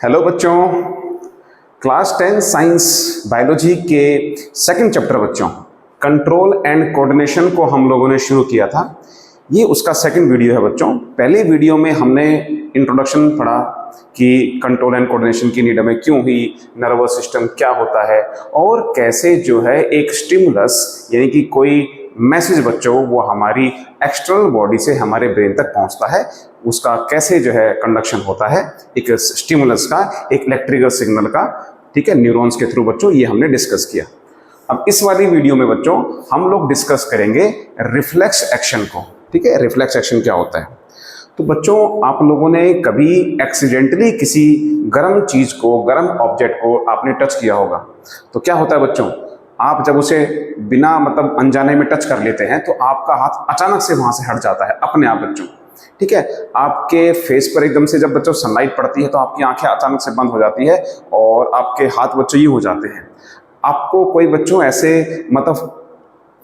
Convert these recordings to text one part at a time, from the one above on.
Hello बच्चों, class 10 science biology के second chapter बच्चों कंट्रोल एंड कोऑर्डिनेशन को हम लोगों ने शुरू किया था। ये उसका सेकंड वीडियो है बच्चों। पहले वीडियो में हमने इंट्रोडक्शन पढ़ा कि कंट्रोल एंड कोऑर्डिनेशन की नीड हमें क्यों हुई, नर्वस सिस्टम क्या होता है और कैसे जो है एक स्टिमुलस यानी कि कोई मैसेज बच्चों वो हमारी एक्सटर्नल बॉडी से हमारे ब्रेन तक पहुंचता है, उसका कैसे जो है कंडक्शन होता है एक स्टिमुलस का, एक इलेक्ट्रिकल सिग्नल का, ठीक है, न्यूरॉन्स के थ्रू बच्चों, ये हमने डिस्कस किया। अब इस वाली वीडियो में बच्चों हम लोग डिस्कस करेंगे रिफ्लेक्स एक्शन को। ठीक है, रिफ्लेक्स एक्शन क्या होता है। तो बच्चों आप लोगों ने कभी एक्सीडेंटली किसी गर्म चीज को, गर्म ऑब्जेक्ट को आपने टच किया होगा, तो क्या होता है बच्चों, आप जब उसे बिना मतलब अनजाने में टच कर लेते हैं तो आपका हाथ अचानक से वहां से हट जाता है अपने आप बच्चों। ठीक है, आपके फेस पर एकदम से जब बच्चों सनलाइट पड़ती है तो आपकी आंखें अचानक से बंद हो जाती है और आपके हाथ बच्चों ये हो जाते हैं। आपको कोई बच्चों ऐसे मतलब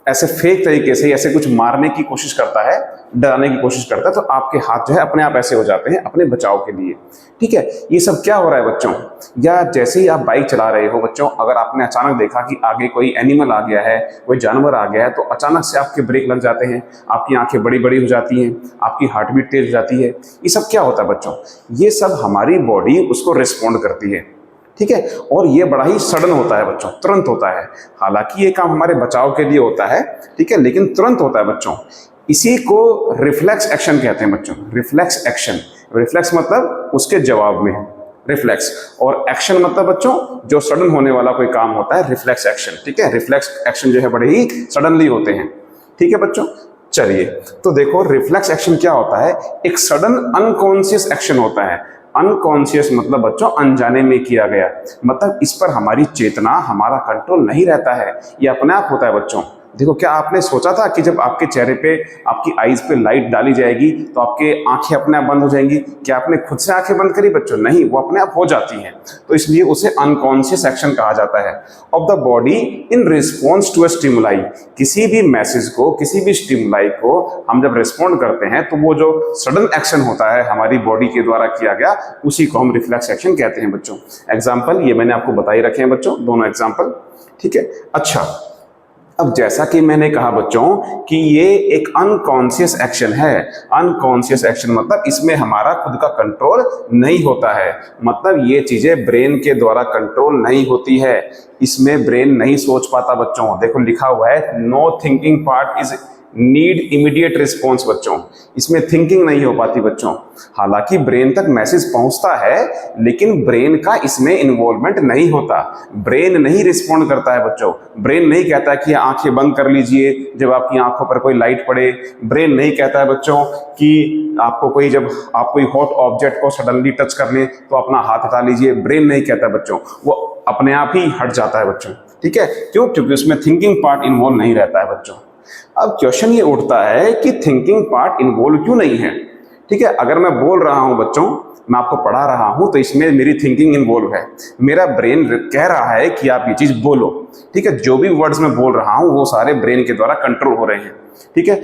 ऐसे फेक तरीके से ऐसे कुछ मारने की कोशिश करता है, डराने की कोशिश करता है, तो आपके हाथ जो है अपने आप ऐसे हो जाते हैं अपने बचाव के लिए। ठीक है, ये सब क्या हो रहा है बच्चों, या जैसे ही आप बाइक चला रहे हो बच्चों, अगर आपने अचानक देखा कि आगे कोई एनिमल आ गया है, कोई जानवर आ गया है, तो अचानक से आपके ब्रेक लग जाते हैं, आपकी आंखें बड़ी बड़ी हो जाती हैं, आपकी हार्ट बीट तेज हो जाती है। ये सब क्या होता है बच्चों, ये सब हमारी बॉडी उसको रिस्पॉन्ड करती है। ठीक है, और ये बड़ा ही सडन होता है बच्चों, तुरंत होता है। हालांकि ये काम हमारे बचाव के लिए होता है, ठीक है, लेकिन तुरंत होता है बच्चों। इसी को रिफ्लेक्स एक्शन कहते हैं बच्चों। रिफ्लेक्स एक्शन, रिफ्लेक्स मतलब उसके जवाब में रिफ्लेक्स, और एक्शन मतलब बच्चों जो सडन होने वाला कोई काम होता है, रिफ्लेक्स एक्शन। ठीक है, रिफ्लेक्स एक्शन जो है बड़े ही सडनली होते हैं। ठीक है बच्चों, चलिए तो देखो रिफ्लेक्स एक्शन क्या होता है। एक सडन अनकॉन्शियस एक्शन होता है। अनकॉन्शियस मतलब बच्चों अनजाने में किया गया, मतलब इस पर हमारी चेतना, हमारा कंट्रोल नहीं रहता है, ये अपने आप होता है बच्चों। देखो, क्या आपने सोचा था कि जब आपके चेहरे पे, आपकी आईज पे लाइट डाली जाएगी तो आपके आंखें अपने आप बंद हो जाएंगी? क्या आपने खुद से आंखें बंद करी बच्चों? नहीं, वो अपने आप हो जाती हैं। तो इसलिए उसे अनकॉन्शियस एक्शन कहा जाता है of the body in response to a stimuli. किसी भी मैसेज को, किसी भी स्टिमुलाई को हम जब रिस्पॉन्ड करते हैं तो वो जो सडन एक्शन होता है हमारी बॉडी के द्वारा किया गया, उसी को हम रिफ्लेक्स एक्शन कहते हैं बच्चों। एग्जाम्पल ये मैंने आपको बता ही रखे हैं बच्चों, दोनों एग्जाम्पल। ठीक है, अच्छा अब जैसा कि मैंने कहा बच्चों कि ये एक अनकॉन्शियस एक्शन है। अनकॉन्शियस एक्शन मतलब इसमें हमारा खुद का कंट्रोल नहीं होता है, मतलब ये चीजें ब्रेन के द्वारा कंट्रोल नहीं होती है, इसमें ब्रेन नहीं सोच पाता बच्चों। देखो लिखा हुआ है no thinking part is need immediate response बच्चों, इसमें थिंकिंग नहीं हो पाती बच्चों। हालांकि ब्रेन तक मैसेज पहुंचता है लेकिन ब्रेन का इसमें इन्वॉल्वमेंट नहीं होता, ब्रेन नहीं रिस्पॉन्ड करता है बच्चों। ब्रेन नहीं कहता कि आंखें बंद कर लीजिए जब आपकी आंखों पर कोई लाइट पड़े। ब्रेन नहीं कहता है बच्चों कि आपको कोई, जब आप कोई हॉट ऑब्जेक्ट को सडनली टच कर लें तो अपना हाथ हटा लीजिए। ब्रेन नहीं कहता बच्चों, वो अपने आप ही हट जाता है बच्चों। ठीक है, क्यों? क्योंकि उसमें थिंकिंग पार्ट इन्वॉल्व नहीं रहता है बच्चों। अब क्वेश्चन ये उठता है कि थिंकिंग पार्ट इन्वॉल्व क्यों नहीं है। ठीक है, अगर मैं बोल रहा हूं बच्चों, मैं आपको पढ़ा रहा हूं तो इसमें मेरी थिंकिंग इन्वॉल्व है, मेरा ब्रेन कह रहा है कि आप ये चीज बोलो। ठीक है, जो भी वर्ड्स मैं बोल रहा हूं वो सारे ब्रेन के द्वारा कंट्रोल हो रहे हैं। ठीक है,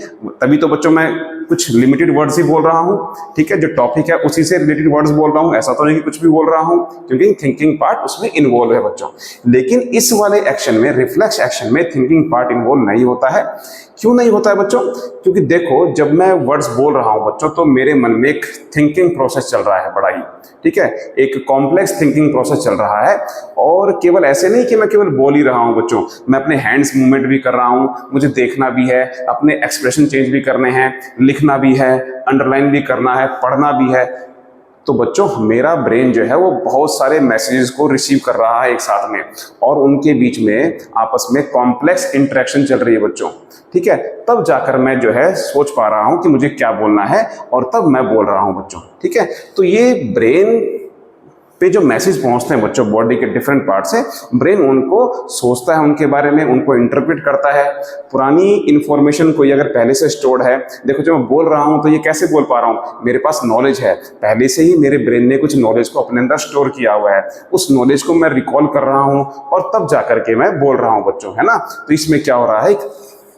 तभी तो बच्चों मैं कुछ लिमिटेड वर्ड्स ही बोल रहा हूं। ठीक है, जो टॉपिक है उसी से रिलेटेड वर्ड्स बोल रहा हूं, ऐसा तो नहीं कि कुछ भी बोल रहा हूं, क्योंकि थिंकिंग पार्ट उसमें इन्वॉल्व है बच्चों। लेकिन इस वाले एक्शन में, रिफ्लेक्स एक्शन में थिंकिंग पार्ट इन्वॉल्व नहीं होता है। क्यों नहीं होता है बच्चों? क्योंकि देखो जब मैं वर्ड्स बोल रहा हूं बच्चों तो मेरे मन में एक थिंकिंग प्रोसेस चल रहा है बड़ा ही, ठीक है, एक कॉम्प्लेक्स थिंकिंग प्रोसेस चल रहा है। और केवल ऐसे नहीं कि मैं केवल बोल ही रहा हूं बच्चों, मैं अपने हैंड्स मूवमेंट भी कर रहा हूं, मुझे देखना भी है, अपने एक्सप्रेशन चेंज भी करने हैं, लिखना भी है, अंडरलाइन भी करना है, पढ़ना भी है। तो बच्चों मेरा ब्रेन जो है वो बहुत सारे मैसेजेस को रिसीव कर रहा है एक साथ में, और उनके बीच में आपस में कॉम्प्लेक्स इंटरेक्शन चल रही है बच्चों। ठीक है, तब जाकर मैं जो है सोच पा रहा हूं कि मुझे क्या बोलना है, और तब मैं बोल रहा हूं बच्चों। ठीक है, तो ये ब्रेन पे जो मैसेज पहुंचते हैं बच्चों बॉडी के डिफरेंट पार्ट से, ब्रेन उनको सोचता है, उनके बारे में उनको इंटरप्रेट करता है। पुरानी इंफॉर्मेशन कोई अगर पहले से स्टोर्ड है, देखो जब मैं बोल रहा हूं तो ये कैसे बोल पा रहा हूं, मेरे पास नॉलेज है, पहले से ही मेरे ब्रेन ने कुछ नॉलेज को अपने अंदर स्टोर किया हुआ है, उस नॉलेज को मैं रिकॉल कर रहा हूं और तब जाकर के मैं बोल रहा हूं बच्चों, है ना। तो इसमें क्या हो रहा है,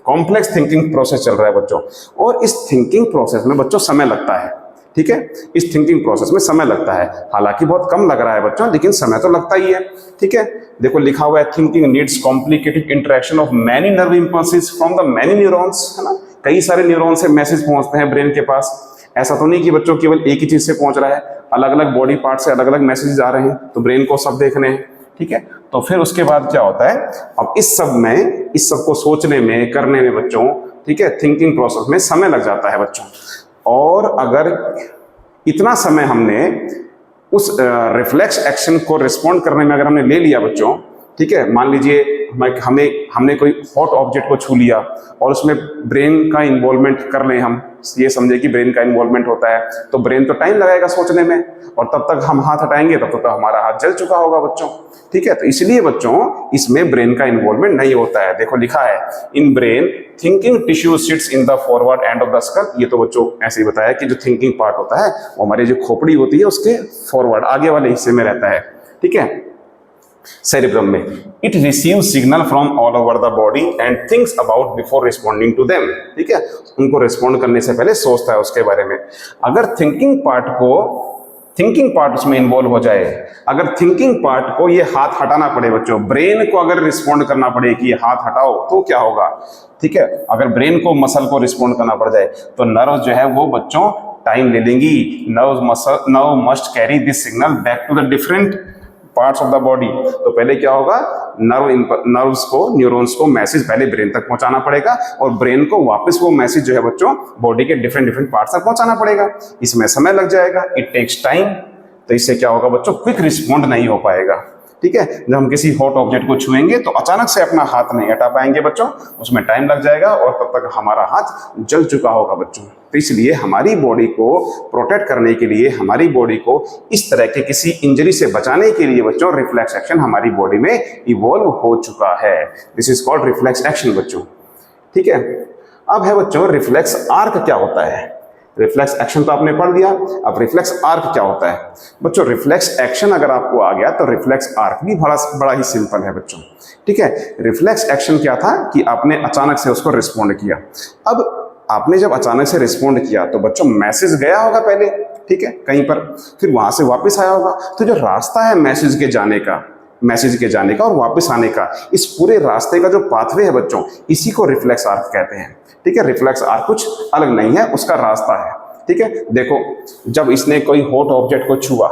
कॉम्प्लेक्स थिंकिंग प्रोसेस चल रहा है बच्चों, और इस थिंकिंग प्रोसेस में बच्चों समय लगता है। ठीक है। इस थिंकिंग प्रोसेस में समय लगता है, हालांकि बहुत कम लग रहा है बच्चों, लेकिन समय तो लगता ही है। ठीक है, देखो लिखा हुआ है thinking needs complicated interaction of many nerve impulses from the many neurons, है ना। कई सारे न्यूरॉन से मैसेज पहुंचते हैं ब्रेन के पास। ऐसा तो नहीं कि बच्चों केवल एक ही चीज से पहुंच रहा है, अलग अलग बॉडी पार्ट से अलग अलग मैसेज आ रहे हैं, तो ब्रेन को सब देखने हैं। ठीक है, तो फिर उसके बाद क्या होता है, अब इस सब को सोचने में, करने में बच्चों, ठीक है, थिंकिंग प्रोसेस में समय लग जाता है बच्चों। और अगर इतना समय हमने उस रिफ्लेक्स एक्शन को रिस्पॉन्ड करने में अगर हमने ले लिया बच्चों, ठीक है, मान लीजिए हमने कोई हॉट ऑब्जेक्ट को छू लिया और उसमें ब्रेन का इन्वॉल्वमेंट कर लें, हम ये समझे कि ब्रेन का इन्वॉल्वमेंट होता है, तो ब्रेन तो टाइम लगाएगा सोचने में, और तब तक हम हाथ हटाएंगे तब तक हमारा हाथ जल चुका होगा बच्चों। ठीक है, तो इसलिए बच्चों इसमें ब्रेन का इन्वॉल्वमेंट नहीं होता है। देखो लिखा है in brain thinking tissue sits in the forward end of the skull. ये तो बच्चों ऐसे ही बताया कि जो थिंकिंग पार्ट होता है वो हमारी जो खोपड़ी होती है उसके फॉरवर्ड, आगे वाले हिस्से में रहता है। ठीक है, सेरिब्रम में। It receive signal from all over the body and thinks about before responding to them. ठीक है, उनको रिस्पॉन्ड करने से पहले सोचता है उसके बारे में। अगर थिंकिंग पार्ट उसमें इन्वॉल्व हो जाए, अगर थिंकिंग पार्ट को ये हाथ हटाना पड़े बच्चों, ब्रेन को अगर रिस्पॉन्ड करना पड़े कि ये हाथ हटाओ, तो क्या होगा। ठीक है, अगर ब्रेन को मसल को रिस्पॉन्ड करना पड़ जाए तो नर्व जो है वो बच्चों टाइम ले लेंगी। Nerve must carry this signal back to the different parts of the body. तो पहले क्या होगा, न्यूरॉन्स को मैसेज पहले ब्रेन तक पहुंचाना पड़ेगा, और ब्रेन को वापस वो मैसेज जो है बच्चों बॉडी के डिफरेंट पार्ट्स तक पहुंचाना पड़ेगा। इसमें समय लग जाएगा, इट टेक्स टाइम। तो इससे क्या होगा बच्चों, क्विक रिस्पॉन्ड नहीं हो पाएगा। ठीक है, जब हम किसी हॉट ऑब्जेक्ट को छुएंगे तो अचानक से अपना हाथ नहीं हटा पाएंगे बच्चों, उसमें टाइम लग जाएगा और तब तक हमारा हाथ जल चुका होगा बच्चों। तो इसलिए हमारी बॉडी को प्रोटेक्ट करने के लिए, हमारी बॉडी को इस तरह के किसी इंजरी से बचाने के लिए बच्चों रिफ्लेक्स एक्शन हमारी बॉडी में इवॉल्व हो चुका है। This is called reflex action बच्चों। ठीक है, अब है बच्चों रिफ्लेक्स आर्क क्या होता है। रिफ्लेक्स एक्शन तो आपने पढ़ लिया, अब रिफ्लेक्स आर्क क्या होता है बच्चों। रिफ्लेक्स एक्शन अगर आपको आ गया तो रिफ्लेक्स आर्क भी बड़ा ही सिंपल है बच्चों। ठीक है, रिफ्लेक्स एक्शन क्या था कि आपने अचानक से उसको रिस्पॉन्ड किया। अब आपने जब अचानक से रिस्पॉन्ड किया तो बच्चों मैसेज गया होगा पहले, ठीक है, कहीं पर, फिर वहां से वापस आया होगा। तो जो रास्ता है मैसेज के जाने का और वापस आने का, इस पूरे रास्ते का जो पाथवे है बच्चों, इसी को रिफ्लेक्स आर्क कहते हैं। ठीक है, रिफ्लेक्स आर्क कुछ अलग नहीं है, उसका रास्ता है। ठीक है, देखो जब इसने कोई हॉट ऑब्जेक्ट को छुआ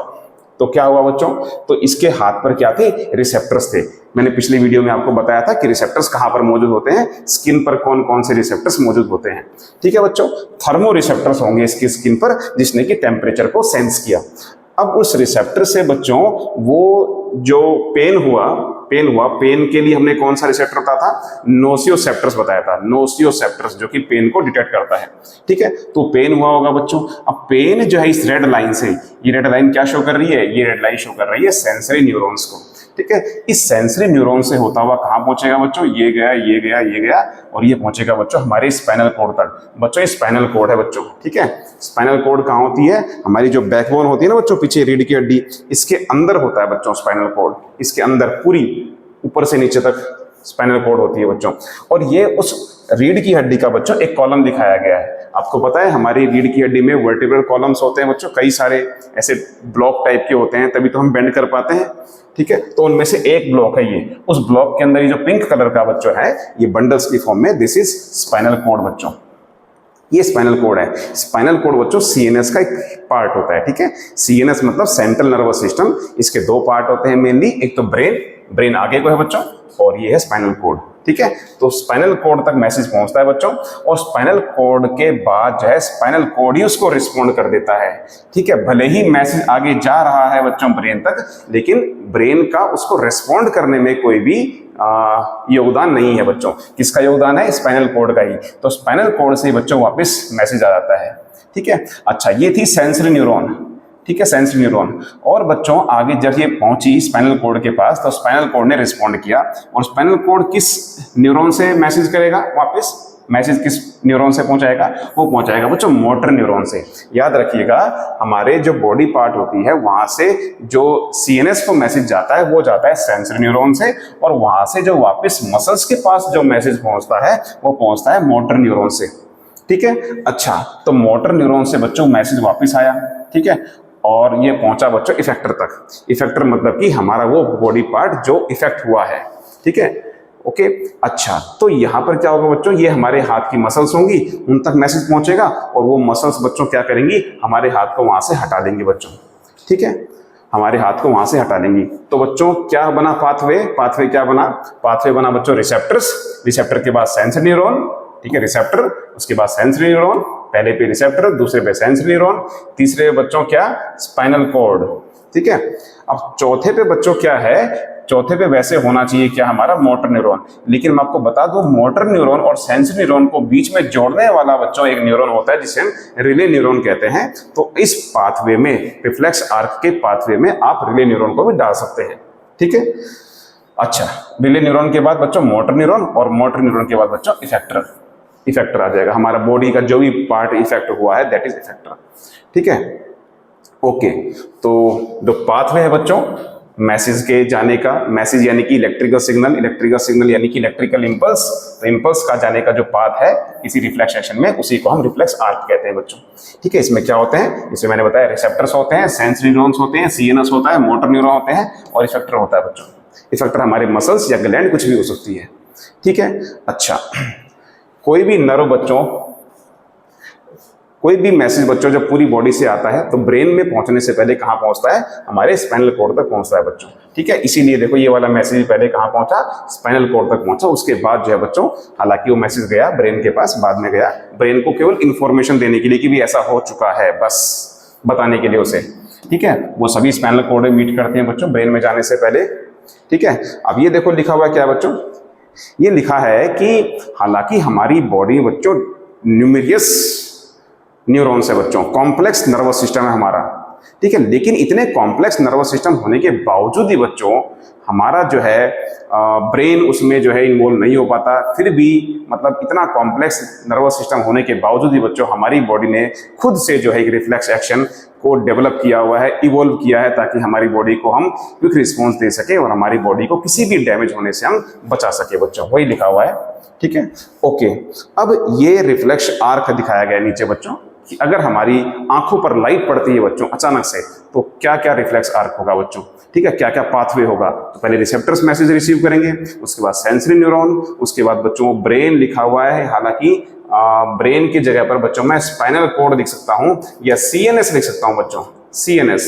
तो क्या हुआ बच्चों, तो इसके हाथ पर क्या थे, रिसेप्टर्स थे। मैंने पिछली वीडियो में आपको बताया था कि रिसेप्टर्स कहां पर मौजूद होते हैं, स्किन पर कौन कौन से रिसेप्टर्स मौजूद होते हैं। ठीक है बच्चों, थर्मो रिसेप्टर्स होंगे इसकी स्किन पर, जिसने कि टेम्परेचर को सेंस किया। अब उस रिसेप्टर से बच्चों वो जो पेन के लिए हमने कौन सा रिसेप्टर बताया था, नोसियोसेप्टर्स बताया था, नोसियोसेप्टर्स जो कि पेन को डिटेक्ट करता है। ठीक है, तो पेन हुआ होगा बच्चों। अब पेन जो है इस रेड लाइन से, ये रेड लाइन क्या शो कर रही है, ये रेड लाइन शो कर रही है सेंसरी न्यूरॉन्स को। ठीक है, इस सेंसरी न्यूरॉन से होता हुआ कहां पहुंचेगा बच्चों, ये गया और ये पहुंचेगा बच्चों हमारे स्पाइनल कोड तक। बच्चों ये स्पाइनल कोड है बच्चों। ठीक है, स्पाइनल कोड कहां होती है, हमारी जो बैकबोन होती है ना बच्चों, पीछे रीढ़ की हड्डी, इसके अंदर होता है बच्चों स्पाइनल कोड। इसके अंदर पूरी ऊपर से नीचे तक स्पाइनल कोड होती है बच्चों। और ये उस रीढ़ की हड्डी का बच्चों एक कॉलम दिखाया गया है। आपको पता है हमारी रीढ़ की हड्डी में वर्टिब्रल कॉलम्स होते हैं बच्चों, कई सारे ऐसे ब्लॉक टाइप के होते हैं, तभी तो हम बेंड कर पाते हैं। ठीक है, तो उनमें से एक ब्लॉक है ये। उस ब्लॉक के अंदर ये जो पिंक कलर का बच्चों है, ये बंडल्स की फॉर्म में, दिस इज स्पाइनल कोड बच्चों। ये स्पाइनल कोड है। स्पाइनल कोड बच्चों सीएनएस का एक पार्ट होता है। ठीक है, सीएनएस मतलब सेंट्रल नर्वस सिस्टम। इसके दो पार्ट होते हैं मेनली, एक तो ब्रेन आगे को है बच्चों, और ये है स्पाइनल कोड। ठीक है, तो स्पाइनल कोड तक मैसेज पहुंचता है बच्चों, और स्पाइनल कोड के बाद जो है स्पाइनल कोड ही उसको रिस्पॉन्ड कर देता है। ठीक है, भले ही मैसेज आगे जा रहा है बच्चों ब्रेन तक, लेकिन ब्रेन का उसको रिस्पॉन्ड करने में कोई भी योगदान नहीं है बच्चों। किसका योगदान है, स्पाइनल कोड का ही। तो स्पाइनल कोड से ही बच्चों वापस मैसेज आ जाता है। ठीक है, अच्छा ये थी सेंसरी न्यूरॉन। ठीक है, सेंसरी न्यूरॉन। और बच्चों आगे जब ये पहुंची स्पाइनल कोड के पास, तो स्पाइनल कोड ने रिस्पॉन्ड किया। और स्पाइनल कोड किस न्यूरॉन से मैसेज करेगा, वापस मैसेज किस न्यूरॉन से पहुंचाएगा, वो पहुंचाएगा बच्चों मोटर न्यूरॉन से। याद रखिएगा, हमारे जो बॉडी पार्ट होती है वहां से जो सीएनएस को मैसेज जाता है वो जाता है सेंसरी न्यूरॉन से, और वहां से जो वापस मसल्स के पास जो मैसेज पहुंचता है वो पहुंचता है मोटर न्यूरॉन से। ठीक है। अच्छा, तो मोटर न्यूरॉन से बच्चों मैसेज वापस आया, ठीक है, और ये पहुंचा बच्चों इफेक्टर तक। इफेक्टर मतलब कि हमारा वो बॉडी पार्ट जो इफेक्ट हुआ है, ठीक है, ओके। अच्छा, तो यहाँ पर क्या होगा बच्चों, ये हमारे हाथ की मसल्स होंगी, उन तक मैसेज पहुंचेगा और वो मसल्स बच्चों क्या करेंगी, हमारे हाथ को वहां से हटा देंगी बच्चों, ठीक है, हमारे हाथ को वहां से हटा देंगी। तो बच्चों क्या बना पाथवे, पाथवे क्या बना, पाथवे बना बच्चों रिसेप्टर्स, रिसेप्टर के बाद सेंसरी न्यूरॉन, ठीक है, रिसेप्टर, उसके बाद सेंसरी न्यूरॉन, पहले पे रिसेप्टर, दूसरे पे सेंसरी न्यूरॉन, तीसरे बच्चों क्या, स्पाइनल कॉर्ड, ठीक है। अब चौथे पे बच्चों क्या है, चौथे पे वैसे होना चाहिए क्या, हमारा मोटर न्यूरॉन, लेकिन मैं आपको बता दूं मोटर न्यूरॉन और सेंसरी न्यूरॉन को बीच में जोड़ने वाला बच्चों एक न्यूरॉन होता है जिसे हम रिले न्यूरॉन कहते हैं। तो इस पाथवे में, रिफ्लेक्स आर्क के पाथवे में आप रिले न्यूरॉन को भी डाल सकते हैं, ठीक है। अच्छा, रिले न्यूरॉन के बाद बच्चों मोटर न्यूरॉन और मोटर न्यूरॉन के बाद बच्चों इफेक्टर, इफेक्टर आ जाएगा, हमारा बॉडी का जो भी पार्ट इफेक्ट हुआ है दैट इज इफेक्टर, ठीक है, ओके। तो जो पाथवे है बच्चों मैसेज के जाने का, मैसेज यानी कि इलेक्ट्रिकल सिग्नल, इलेक्ट्रिकल सिग्नल यानी कि इलेक्ट्रिकल इंपल्स, तो इंपल्स का जाने का जो पाथ है किसी रिफ्लेक्स एक्शन में, उसी को हम रिफ्लेक्स आर्क कहते हैं बच्चों, ठीक है। इसमें क्या होते हैं, इसमें मैंने बताया रिसेप्टर्स होते हैं, सेंसरी न्यूरॉन्स होते हैं, सीएनएस होता है, मोटर न्यूरॉन होते हैं और इफेक्टर होता है बच्चों। इफेक्टर हमारे मसल्स या ग्लैंड कुछ भी हो सकती है, ठीक है। अच्छा, कोई भी नर्व बच्चों, कोई भी मैसेज बच्चों जब पूरी बॉडी से आता है तो ब्रेन में पहुंचने से पहले कहां पहुंचता है, हमारे स्पाइनल कॉर्ड तक पहुंचता है बच्चों, ठीक है। इसीलिए देखो ये वाला मैसेज पहले कहां पहुंचा, स्पाइनल कॉर्ड तक पहुंचा, उसके बाद जो है बच्चों, हालांकि वो मैसेज गया ब्रेन के पास, बाद में गया ब्रेन को केवल इंफॉर्मेशन देने के लिए कि भी ऐसा हो चुका है, बस बताने के लिए उसे, ठीक है। वो सभी स्पाइनल कॉर्ड में मीट करते हैं बच्चों ब्रेन में जाने से पहले, ठीक है। अब ये देखो लिखा हुआ क्या बच्चों, ये लिखा है कि हालांकि हमारी बॉडी बच्चों न्यूमेरियस न्यूरॉन्स है बच्चों, कॉम्प्लेक्स नर्वस सिस्टम है हमारा, ठीक है, लेकिन इतने कॉम्प्लेक्स नर्वस सिस्टम होने के बावजूद ही बच्चों हमारा जो है ब्रेन उसमें जो है इन्वॉल्व नहीं हो पाता। फिर भी मतलब इतना कॉम्प्लेक्स नर्वस सिस्टम होने के बावजूद ही बच्चों हमारी बॉडी ने खुद से जो है एक रिफ्लेक्स एक्शन को डेवलप किया हुआ है, इवॉल्व किया है, ताकि हमारी बॉडी को हम क्विक रिस्पॉन्स दे सके और हमारी बॉडी को किसी भी डैमेज होने से हम बचा सके बच्चों, वही लिखा हुआ है, ठीक है, ओके। अब ये रिफ्लेक्स आर्क दिखाया गया नीचे बच्चों कि अगर हमारी आंखों पर लाइट पड़ती है बच्चों अचानक से तो क्या क्या रिफ्लेक्स आर्क होगा बच्चों, ठीक है, क्या क्या पाथवे होगा। तो पहले रिसेप्टर्स मैसेज रिसीव करेंगे, उसके बाद सेंसरी न्यूरॉन, उसके बाद बच्चों ब्रेन लिखा हुआ है, हालांकि ब्रेन की जगह पर बच्चों मैं स्पाइनल कॉर्ड लिख सकता हूं या सीएनएस लिख सकता हूं बच्चों, सीएनएस,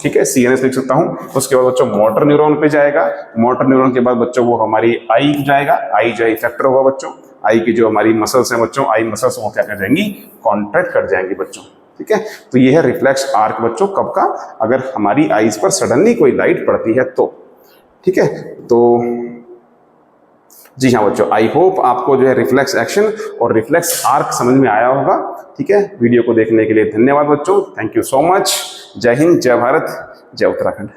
ठीक है, सीएनएस लिख सकता हूं। उसके बाद बच्चों मोटर न्यूरॉन पे जाएगा, मोटर न्यूरॉन के बाद बच्चों वो हमारी आई जाएगा, आई जो इफेक्टर होगा बच्चों, आई की जो हमारी मसल्स हैं बच्चों, आई मसल्स वो क्या कर जाएंगी, कॉन्ट्रैक्ट कर जाएंगी बच्चों, ठीक है। तो ये है रिफ्लेक्स आर्क बच्चों, कब का, अगर हमारी आईज पर सडनली कोई लाइट पड़ती है तो, ठीक है। तो जी हाँ बच्चों, आई होप आपको जो है रिफ्लेक्स एक्शन और रिफ्लेक्स आर्क समझ में आया होगा, ठीक है। वीडियो को देखने के लिए धन्यवाद बच्चों, थैंक यू सो मच। जय हिंद, जय भारत, जय उत्तराखंड।